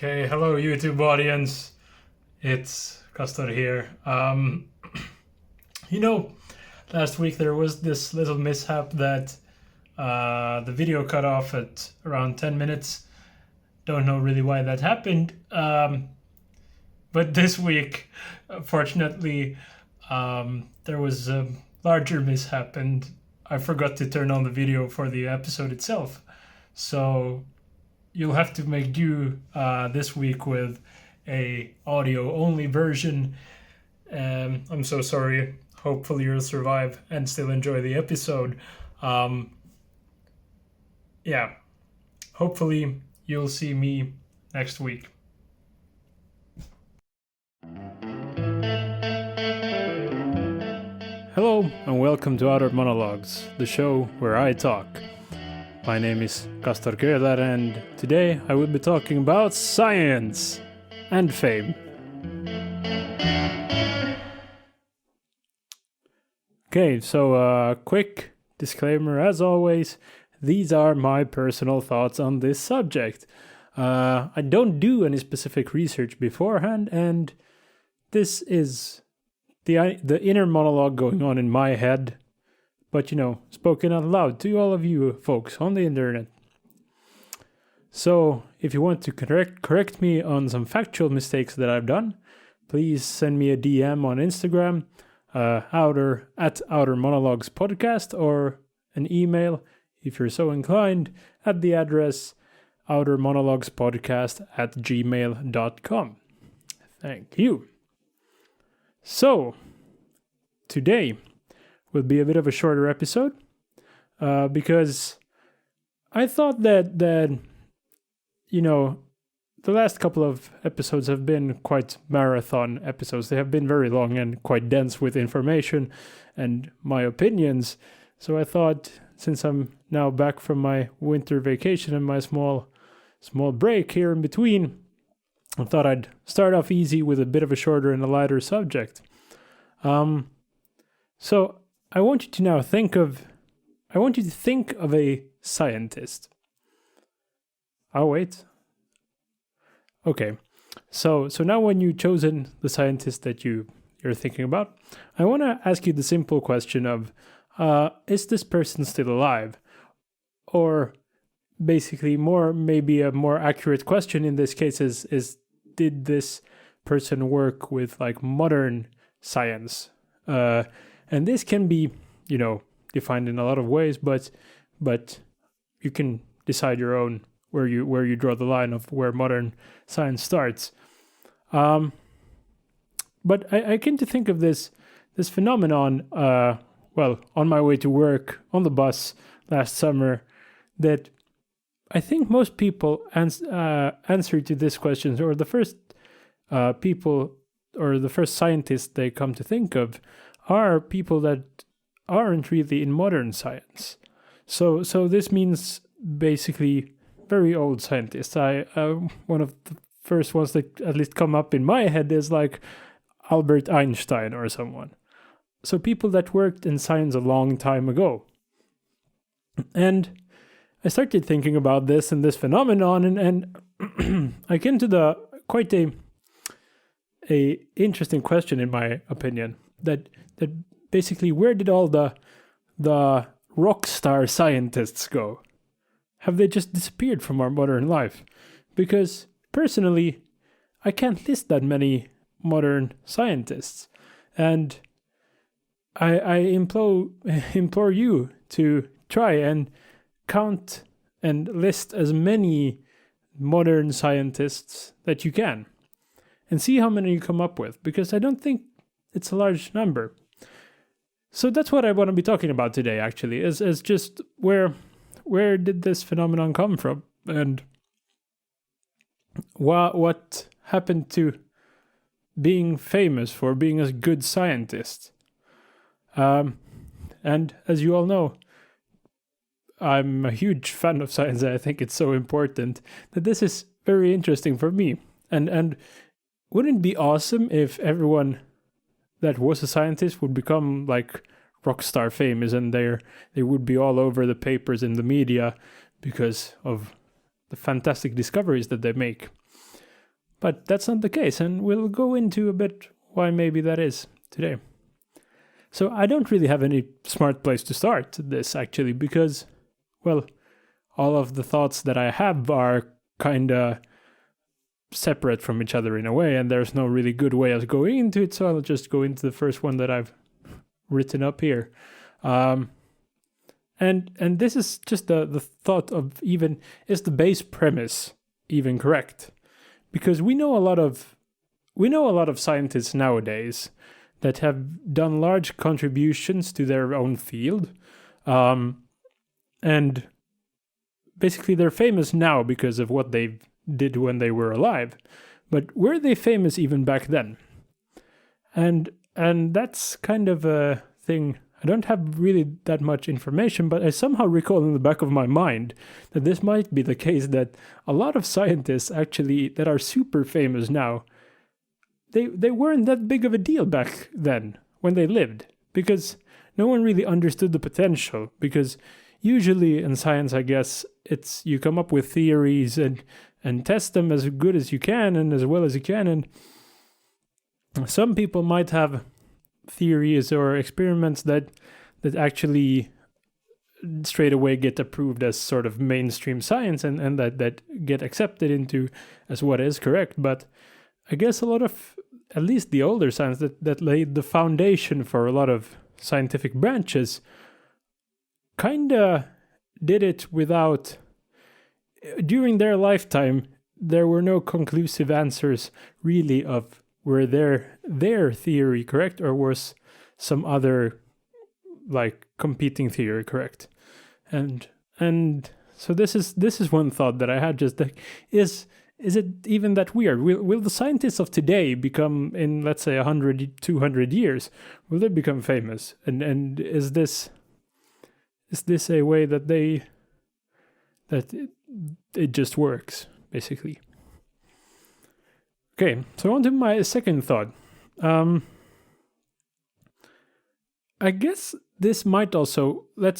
Okay, hello YouTube audience. It's Castor here. You know, last week there was this little mishap that the video cut off at around 10 minutes. Don't know really why that happened. But this week, fortunately, there was a larger mishap and I forgot to turn on the video for the episode itself. So you'll have to make do this week with a audio only version. I'm so sorry. Hopefully you'll survive and still enjoy the episode. Yeah, hopefully you'll see me next week. Hello and welcome to Outer Monologues, the show where I talk. My name is Castor Köhler and today I will be talking about science and fame. Okay, so quick disclaimer as always, these are my personal thoughts on this subject. I don't do any specific research beforehand, and this is the inner monologue going on in my head, but spoken out loud to all of you folks on the internet. So if you want to correct me on some factual mistakes that I've done, please send me a DM on Instagram, Outer Monologues Podcast, or an email if you're so inclined at the address outermonologuespodcast@gmail.com. Thank you. So today will be a bit of a shorter episode because I thought that the last couple of episodes have been quite marathon episodes. They have been very long and quite dense with information and my opinions. So I thought, since I'm now back from my winter vacation and my small break here in between, I thought I'd start off easy with a bit of a shorter and a lighter subject. So I want you to now think of a scientist. Oh, wait. Okay. So now when you've chosen the scientist that you're thinking about, I want to ask you the simple question of, is this person still alive? Or basically maybe a more accurate question in this case is did this person work with like modern science? And this can be, defined in a lot of ways, but you can decide your own where you draw the line of where modern science starts. But I came to think of this phenomenon, on my way to work on the bus last summer, that I think most people answer to this question, or the first people or the first scientists they come to think of are people that aren't really in modern science. So this means basically very old scientists. One of the first ones that at least come up in my head is like Albert Einstein or someone. So people that worked in science a long time ago. And I started thinking about this and this phenomenon, and I came to quite a interesting question, in my opinion, that basically, where did all the rock star scientists go? Have they just disappeared from our modern life? Because personally, I can't list that many modern scientists, and I implore you to try and count and list as many modern scientists that you can, and see how many you come up with, because I don't think it's a large number. So that's what I want to be talking about today, actually, is just where did this phenomenon come from, and what happened to being famous for being a good scientist. And as you all know, I'm a huge fan of science, and I think it's so important that this is very interesting for me. And wouldn't it be awesome if everyone that was a scientist would become like rock star famous, and they would be all over the papers and the media because of the fantastic discoveries that they make? But that's not the case, and we'll go into a bit why maybe that is today. So I don't really have any smart place to start this, actually, because, well, all of the thoughts that I have are kind of separate from each other in a way, and there's no really good way of going into it, so I'll just go into the first one that I've written up here. And this is just the thought of, even, is the base premise even correct? Because we know a lot of scientists nowadays that have done large contributions to their own field, and basically they're famous now because of what they did when they were alive. But were they famous even back then? And that's kind of a thing. I don't have really that much information, but I somehow recall in the back of my mind that this might be the case, that a lot of scientists actually that are super famous now, they weren't that big of a deal back then when they lived, because no one really understood the potential. Because usually in science, I guess, it's you come up with theories and test them as good as you can and as well as you can, and some people might have theories or experiments that actually straight away get approved as sort of mainstream science, and that get accepted into as what is correct. But I guess a lot of, at least the older science that laid the foundation for a lot of scientific branches, kinda did it without, during their lifetime, there were no conclusive answers really of were their theory correct, or was some other like competing theory correct. And so this is one thought that I had, just like, is it even that weird? Will the scientists of today become, in let's say 100, 200 years, will they become famous? And is this a way that it just works, basically? Okay, so on to my second thought. I guess this might also, we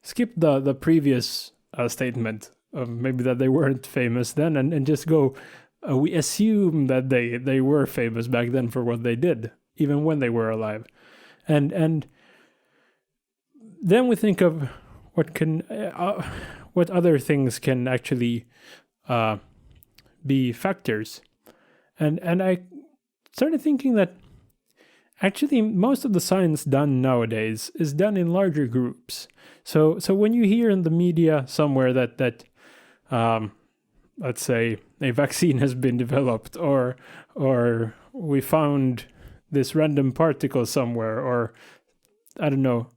skip the previous statement of maybe that they weren't famous then, and just go, we assume that they were famous back then for what they did, even when they were alive. And then we think of what other things can actually be factors. And I started thinking that actually most of the science done nowadays is done in larger groups. So when you hear in the media somewhere that let's say a vaccine has been developed, or we found this random particle somewhere, or I don't know,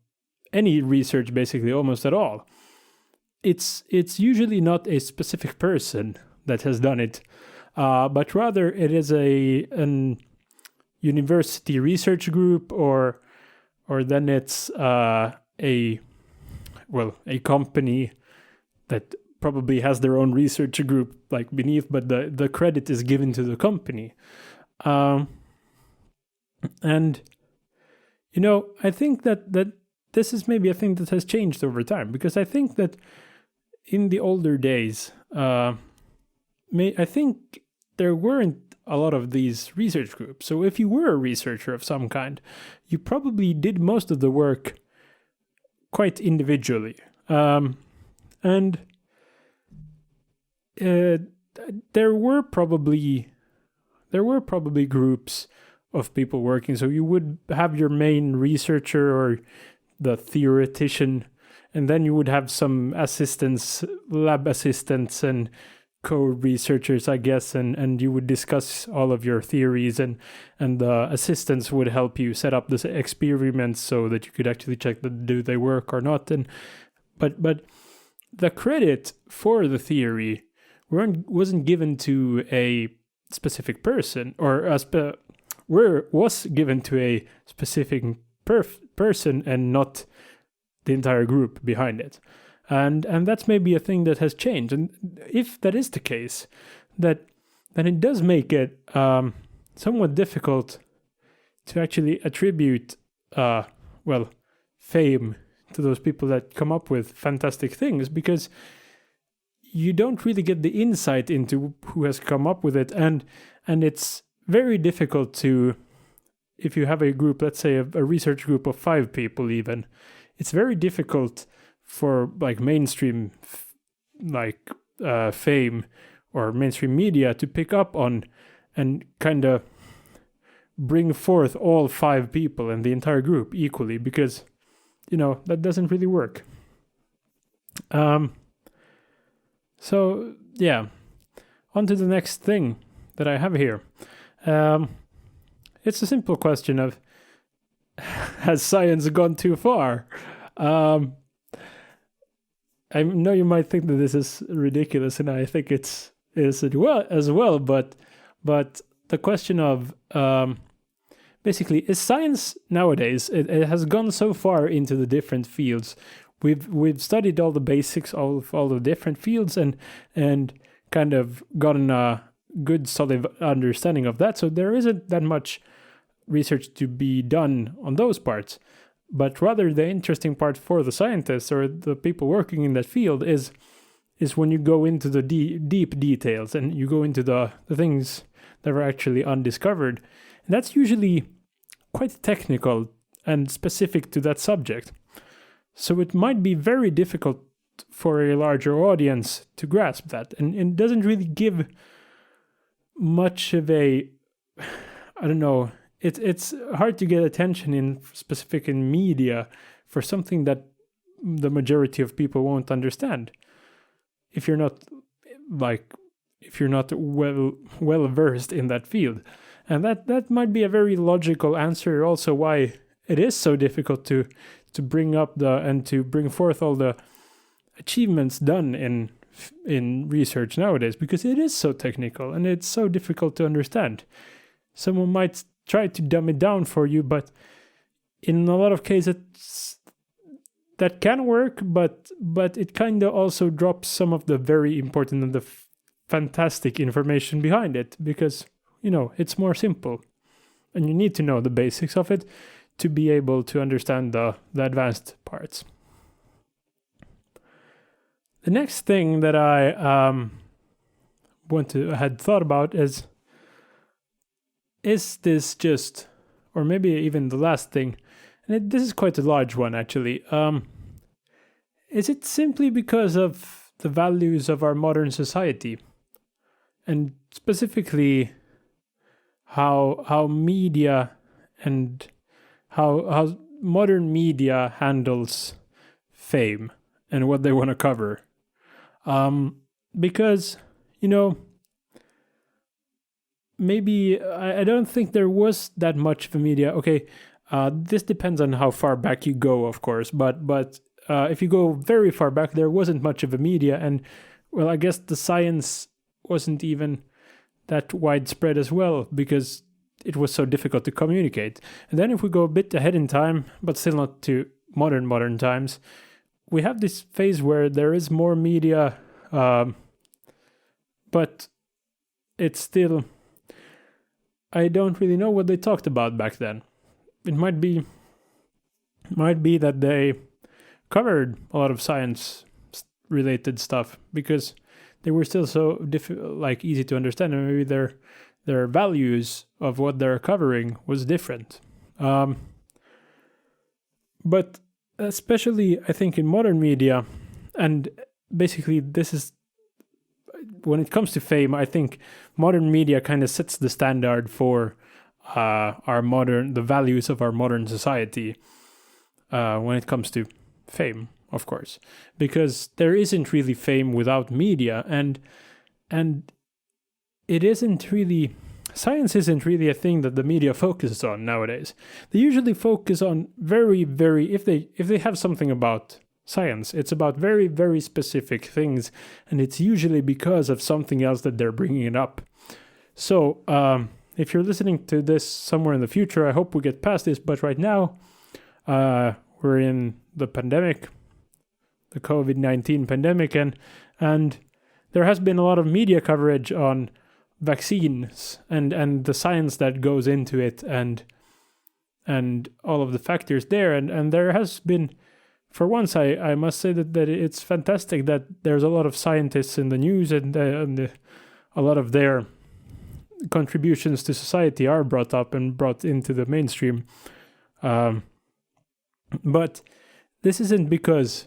any research basically almost at all, it's usually not a specific person that has done it, but rather it is an university research group, or then it's a company that probably has their own research group like beneath, but the credit is given to the company. And I think that this is maybe a thing that has changed over time, because I think that in the older days, I think there weren't a lot of these research groups. So if you were a researcher of some kind, you probably did most of the work quite individually. And there were probably groups of people working. So you would have your main researcher or the theoretician, and then you would have some assistants, lab assistants, and co-researchers, I guess, and you would discuss all of your theories, and the assistants would help you set up the experiments so that you could actually check that do they work or not. But the credit for the theory wasn't given to a specific person, or was given to a specific person and not the entire group behind it. And that's maybe a thing that has changed. And if that is the case, then it does make it somewhat difficult to actually attribute fame to those people that come up with fantastic things, because you don't really get the insight into who has come up with it, and it's very difficult to, if you have a group, let's say a research group of 5 people even, it's very difficult for like mainstream fame or mainstream media to pick up on and kind of bring forth all 5 people in the entire group equally, because that doesn't really work. So yeah, on to the next thing that I have here. It's a simple question of, has science gone too far? I know you might think that this is ridiculous, and I think it is as well. But the question of basically, is science nowadays? It has gone so far into the different fields. We've studied all the basics of all the different fields and kind of gotten a good solid understanding of that. So there isn't that much research to be done on those parts, but rather the interesting part for the scientists or the people working in that field is when you go into the deep details and you go into the things that are actually undiscovered. And that's usually quite technical and specific to that subject. So it might be very difficult for a larger audience to grasp that. And it doesn't really give much of a, I don't know, it's hard to get attention in media for something that the majority of people won't understand. If you're not well versed in that field. And that might be a very logical answer also why it is so difficult to bring up and to bring forth all the achievements done in research nowadays, because it is so technical and it's so difficult to understand. Someone might try to dumb it down for you, but in a lot of cases that can work, but it kind of also drops some of the very important and the fantastic information behind it, because it's more simple and you need to know the basics of it to be able to understand the advanced parts. The next thing that I had thought about is this just, or maybe even the last thing, and this is quite a large one actually, is it simply because of the values of our modern society, and specifically how media and how modern media handles fame and what they want to cover? Because maybe I don't think there was that much of a media. Okay, this depends on how far back you go, of course. But if you go very far back, there wasn't much of a media, and well, I guess the science wasn't even that widespread as well, because it was so difficult to communicate. And then if we go a bit ahead in time, but still not to modern times, we have this phase where there is more media, but it's still, I don't really know what they talked about back then. It might be that they covered a lot of science related stuff because they were still so easy to understand, and maybe their values of what they're covering was different. But especially, I think, in modern media, and basically this is, when it comes to fame, I think modern media kind of sets the standard for the values of our modern society when it comes to fame, of course, because there isn't really fame without media, and it isn't really, science isn't really a thing that the media focuses on nowadays. They usually focus on very, if they have something about science, it's about very, very specific things, and it's usually because of something else that they're bringing it up. So if you're listening to this somewhere in the future, I hope we get past this, but right now we're in the pandemic, the COVID-19 pandemic, and there has been a lot of media coverage on vaccines and the science that goes into it and all of the factors there, and there has been for once, I must say that it's fantastic that there's a lot of scientists in the news and a lot of their contributions to society are brought up and brought into the mainstream. But this isn't because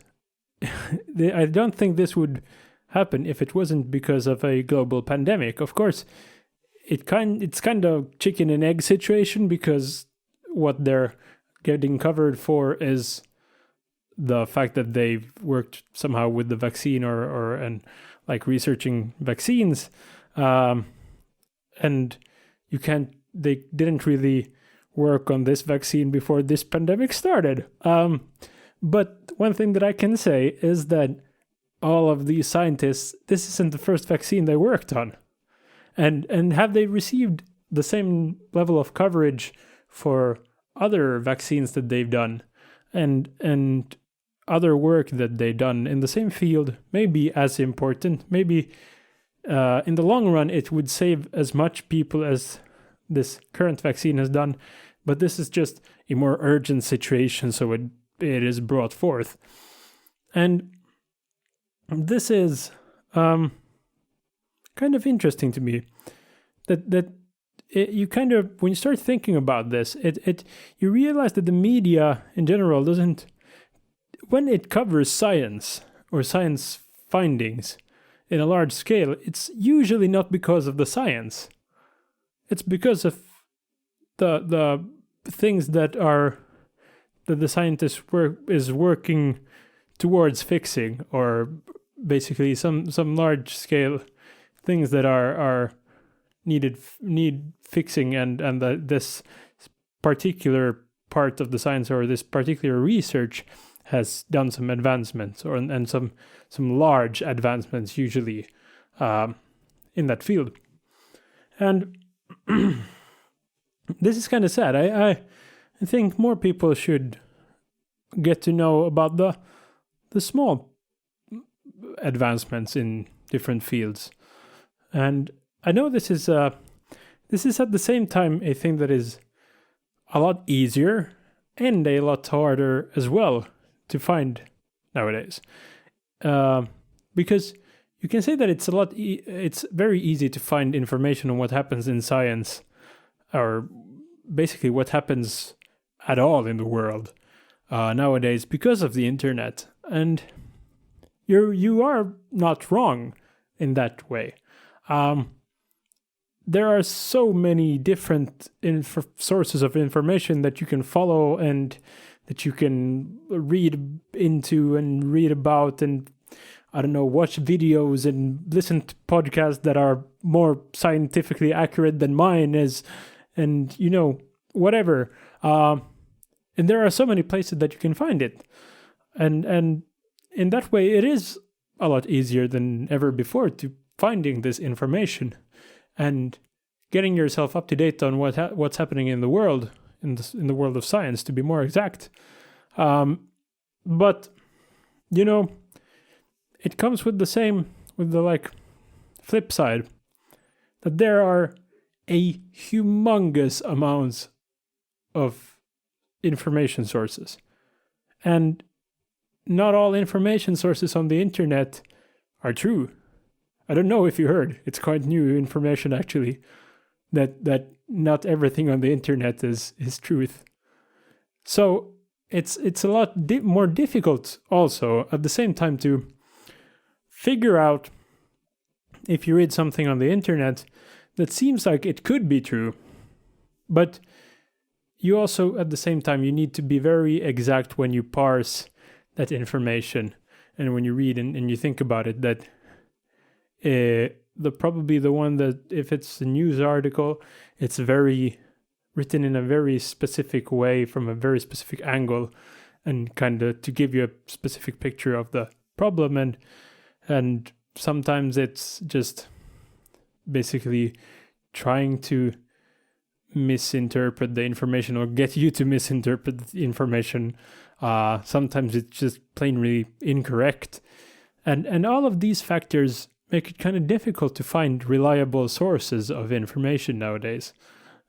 I don't think this would happen if it wasn't because of a global pandemic. Of course, it's kind of chicken and egg situation, because what they're getting covered for is the fact that they've worked somehow with the vaccine and like researching vaccines, and they didn't really work on this vaccine before this pandemic started. But one thing that I can say is that all of these scientists, this isn't the first vaccine they worked on. And have they received the same level of coverage for other vaccines that they've done and other work that they've done in the same field, maybe as important, maybe in the long run it would save as much people as this current vaccine has done, but this is just a more urgent situation, so it is brought forth. And this is kind of interesting to me, that you kind of, when you start thinking about this, you realize that the media in general doesn't, when it covers science or science findings in a large scale, it's usually not because of the science. It's because of the things that the scientist is working towards fixing, or basically some large scale things that are need fixing, and this particular part of the science or this particular research has done some advancements, and some large advancements usually in that field. And this is kind of sad. I think more people should get to know about the small advancements in different fields. And I know this is at the same time a thing that is a lot easier and a lot harder as well to find nowadays. Because you can say that it's very easy to find information on what happens in science, or basically what happens at all in the world nowadays, because of the internet. And you are not wrong in that way. There are so many different sources of information that you can follow and that you can read into and read about, and watch videos and listen to podcasts that are more scientifically accurate than mine is, and whatever. And there are so many places that you can find it, and in that way, it is a lot easier than ever before to finding this information and getting yourself up to date on what's happening in the world, in the world of science, to be more exact. But it comes with the flip side, that there are a humongous amounts of information sources, and not all information sources on the internet are true. I don't know if you heard, it's quite new information actually, that not everything on the internet is truth. So it's a lot more difficult also at the same time to figure out, if you read something on the internet that seems like it could be true, but you also at the same time you need to be very exact when you parse that information, and when you read and you think about it, that probably the one that, if it's a news article, it's very written in a very specific way from a very specific angle, and kind of to give you a specific picture of the problem, and sometimes it's just basically trying to misinterpret the information or get you to misinterpret the information. Sometimes it's just plain really incorrect, and all of these factors make it kind of difficult to find reliable sources of information nowadays.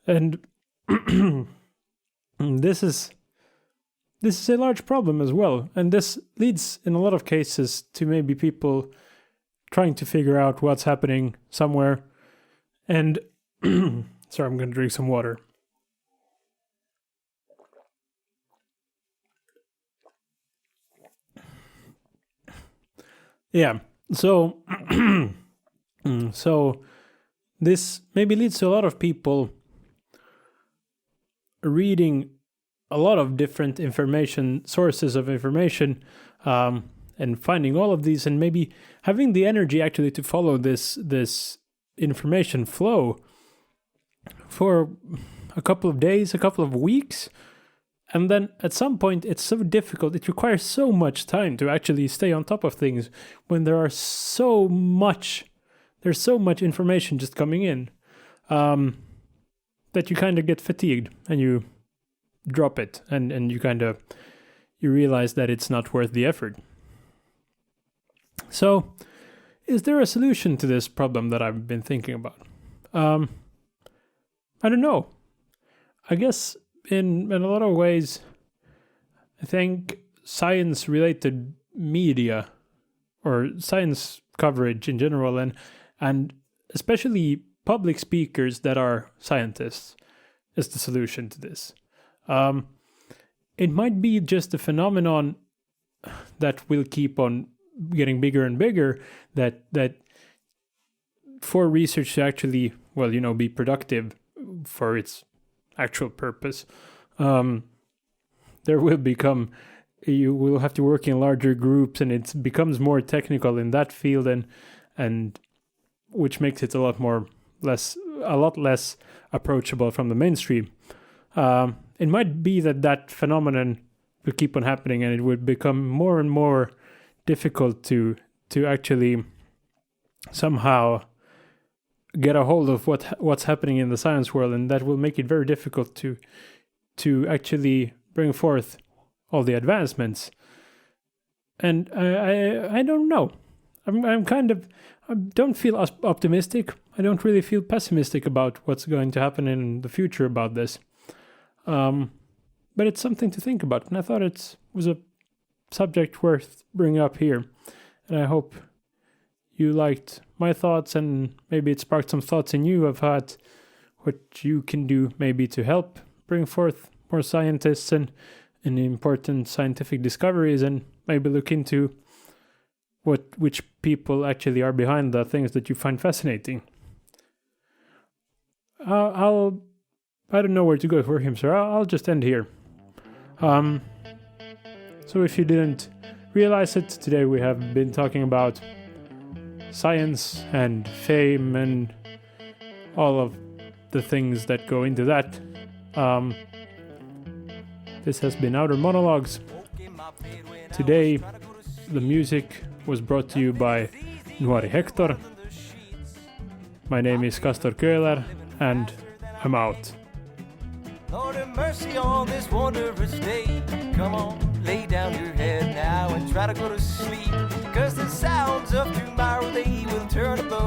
And this is this is a large problem as well. And this leads in a lot of cases to maybe people trying to figure out what's happening somewhere. And sorry, I'm going to drink some water. Yeah, so so this maybe leads to a lot of people reading a lot of different sources of information, and finding all of these, and maybe having the energy actually to follow this information flow for a couple of days, a couple of weeks. And then at some point, it's so difficult. It requires so much time to actually stay on top of things when there's so much information just coming in, that you kind of get fatigued and you drop it, and you realize that it's not worth the effort. So, is there a solution to this problem that I've been thinking about? I don't know. I guess in a lot of ways, I think science-related media or science coverage in general, and especially public speakers that are scientists, is the solution to this. It might be just a phenomenon that will keep on getting bigger and bigger, that for research to actually, be productive for its actual purpose, you will have to work in larger groups, and it becomes more technical in that field, and which makes it a lot less approachable from the mainstream. It might be that phenomenon will keep on happening, and it would become more and more difficult to actually somehow get a hold of what's happening in the science world, and that will make it very difficult to actually bring forth all the advancements. And I don't know. I don't feel optimistic. I don't really feel pessimistic about what's going to happen in the future about this. But it's something to think about, and I thought it was a subject worth bringing up here. And I hope you liked my thoughts, and maybe it sparked some thoughts in you about what you can do maybe to help bring forth more scientists and important scientific discoveries, and maybe look into which people actually are behind the things that you find fascinating. I don't know where to go for him, sir. I'll just end here. So if you didn't realize it, today we have been talking about science and fame and all of the things that go into that. This has been Outer Monologues. Today, the music was brought to you by Nuori Hector. My name is Castor Köhler, and I'm out. Lord have mercy on this wondrous day. Come on, lay down your head now and try to go to sleep, 'cause the sounds of tomorrow, they will turn up the